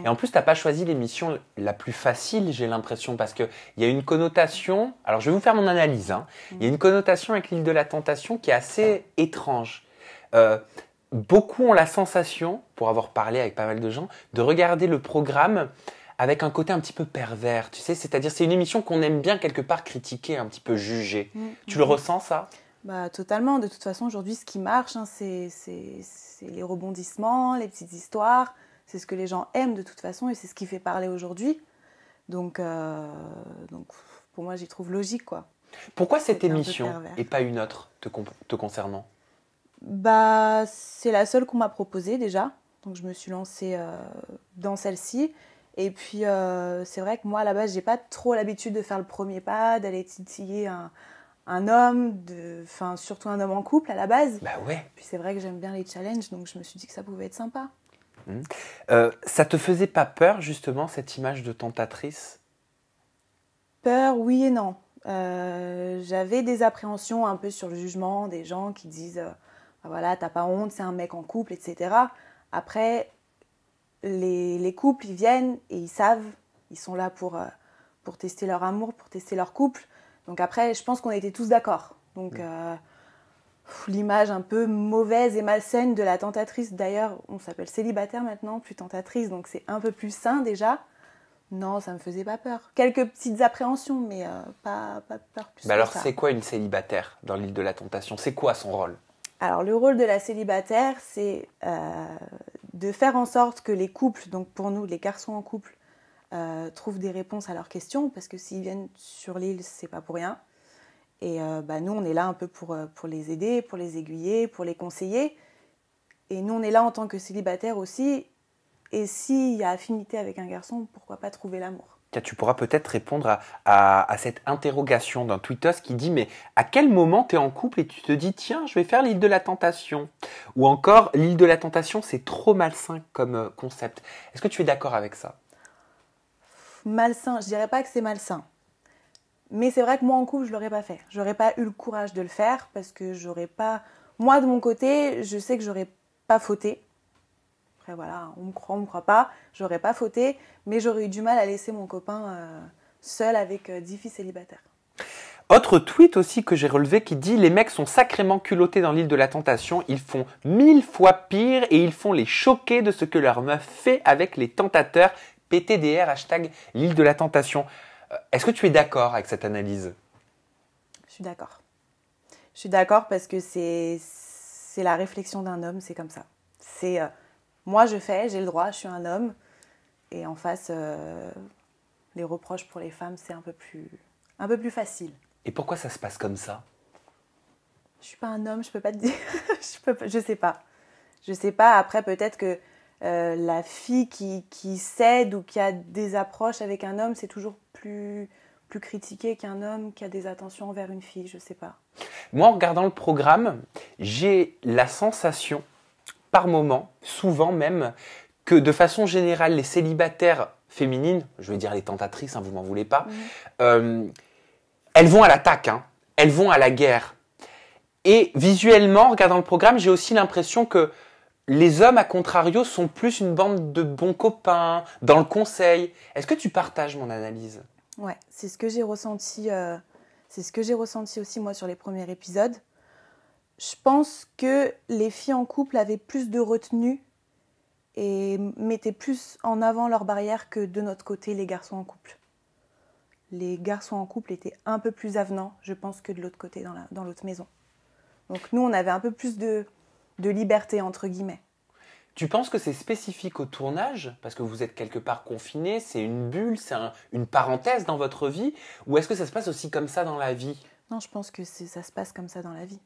Et en plus, tu n'as pas choisi l'émission la plus facile, j'ai l'impression, parce qu'il y a une connotation, alors je vais vous faire mon analyse, hein. Il y a une connotation avec l'île de la Tentation qui est assez étrange. Beaucoup ont la sensation, pour avoir parlé avec pas mal de gens, de regarder le programme avec un côté un petit peu pervers, tu sais, c'est-à-dire c'est une émission qu'on aime bien quelque part critiquer, un petit peu juger. Tu le ressens, ça ? Bah, totalement. De toute façon, aujourd'hui, ce qui marche, hein, c'est les rebondissements, les petites histoires. C'est ce que les gens aiment de toute façon et c'est ce qui fait parler aujourd'hui. Donc, pour moi, j'y trouve logique, quoi. Pourquoi cette émission et pas une autre te concernant ? Bah, c'est la seule qu'on m'a proposée déjà. Donc, je me suis lancée dans celle-ci. Et puis, c'est vrai que moi, à la base, j'ai pas trop l'habitude de faire le premier pas, d'aller titiller un homme, surtout un homme en couple à la base. Bah ouais. Puis c'est vrai que j'aime bien les challenges, donc je me suis dit que ça pouvait être sympa. Ça te faisait pas peur, justement, cette image de tentatrice ? Peur, oui et non. J'avais des appréhensions un peu sur le jugement des gens qui disent voilà, t'as pas honte, c'est un mec en couple, etc. Après, les couples, ils viennent et ils savent, ils sont là pour tester leur amour, pour tester leur couple. Donc après, je pense qu'on était tous d'accord. Donc l'image un peu mauvaise et malsaine de la tentatrice, d'ailleurs, on s'appelle célibataire maintenant, plus tentatrice, donc c'est un peu plus sain déjà. Non, ça me faisait pas peur. Quelques petites appréhensions, mais pas peur plus alors, que ça. c'est quoi une célibataire dans l'île de la Tentation ? C'est quoi son rôle ? Alors, le rôle de la célibataire, c'est de faire en sorte que les couples, donc pour nous, les garçons en couple, trouvent des réponses à leurs questions, parce que s'ils viennent sur l'île, c'est pas pour rien. Et nous, on est là un peu pour les aider, pour les aiguiller, pour les conseiller. Et nous, on est là en tant que célibataires aussi. Et s'il y a affinité avec un garçon, pourquoi pas trouver l'amour ? Tu pourras peut-être répondre à cette interrogation d'un tweetos qui dit « Mais à quel moment tu es en couple et tu te dis « Tiens, je vais faire l'île de la Tentation ?» Ou encore « L'île de la Tentation, c'est trop malsain comme concept. » Est-ce que tu es d'accord avec ça ? Malsain, je dirais pas que c'est malsain. Mais c'est vrai que moi, en couple, je l'aurais pas fait. J'aurais pas eu le courage de le faire parce que j'aurais pas... Moi, de mon côté, je sais que j'aurais pas fauté. Après, voilà, on me croit pas. J'aurais pas fauté, mais j'aurais eu du mal à laisser mon copain seul avec 10 filles célibataires. Autre tweet aussi que j'ai relevé qui dit « Les mecs sont sacrément culottés dans l'île de la Tentation. Ils font 1000 fois pire et ils font les choquer de ce que leur meuf fait avec les tentateurs. PTDR, hashtag l'île de la Tentation. » Est-ce que tu es d'accord avec cette analyse ? Je suis d'accord. Je suis d'accord parce que c'est la réflexion d'un homme, c'est comme ça. C'est moi je fais, j'ai le droit, je suis un homme. Et en face, les reproches pour les femmes, c'est un peu plus facile. Et pourquoi ça se passe comme ça ? Je suis pas un homme, je peux pas te dire. Je sais pas. Je sais pas. Après, peut-être que la fille qui cède ou qui a des approches avec un homme, c'est toujours plus critiqué qu'un homme qui a des attentions envers une fille. Je sais pas. Moi, en regardant le programme, j'ai la sensation, par moment, souvent même, que de façon générale, les célibataires féminines, je vais dire les tentatrices, hein, vous m'en voulez pas, elles vont à l'attaque, hein, elles vont à la guerre. Et visuellement, en regardant le programme, j'ai aussi l'impression que les hommes, à contrario, sont plus une bande de bons copains, dans le conseil. Est-ce que tu partages mon analyse ? Ouais, c'est ce que j'ai ressenti. C'est ce que j'ai ressenti aussi moi sur les premiers épisodes. Je pense que les filles en couple avaient plus de retenue et mettaient plus en avant leurs barrières que de notre côté les garçons en couple. Les garçons en couple étaient un peu plus avenants, je pense, que de l'autre côté, dans l'autre maison. Donc nous, on avait un peu plus de liberté, entre guillemets. Tu penses que c'est spécifique au tournage, parce que vous êtes quelque part confiné, c'est une bulle, c'est une parenthèse dans votre vie, ou est-ce que ça se passe aussi comme ça dans la vie ? Non, je pense que ça se passe comme ça dans la vie.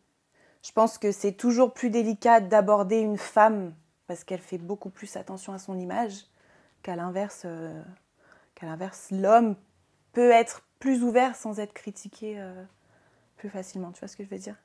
Je pense que c'est toujours plus délicat d'aborder une femme parce qu'elle fait beaucoup plus attention à son image qu'à l'inverse, l'homme peut être plus ouvert sans être critiqué plus facilement. Tu vois ce que je veux dire ?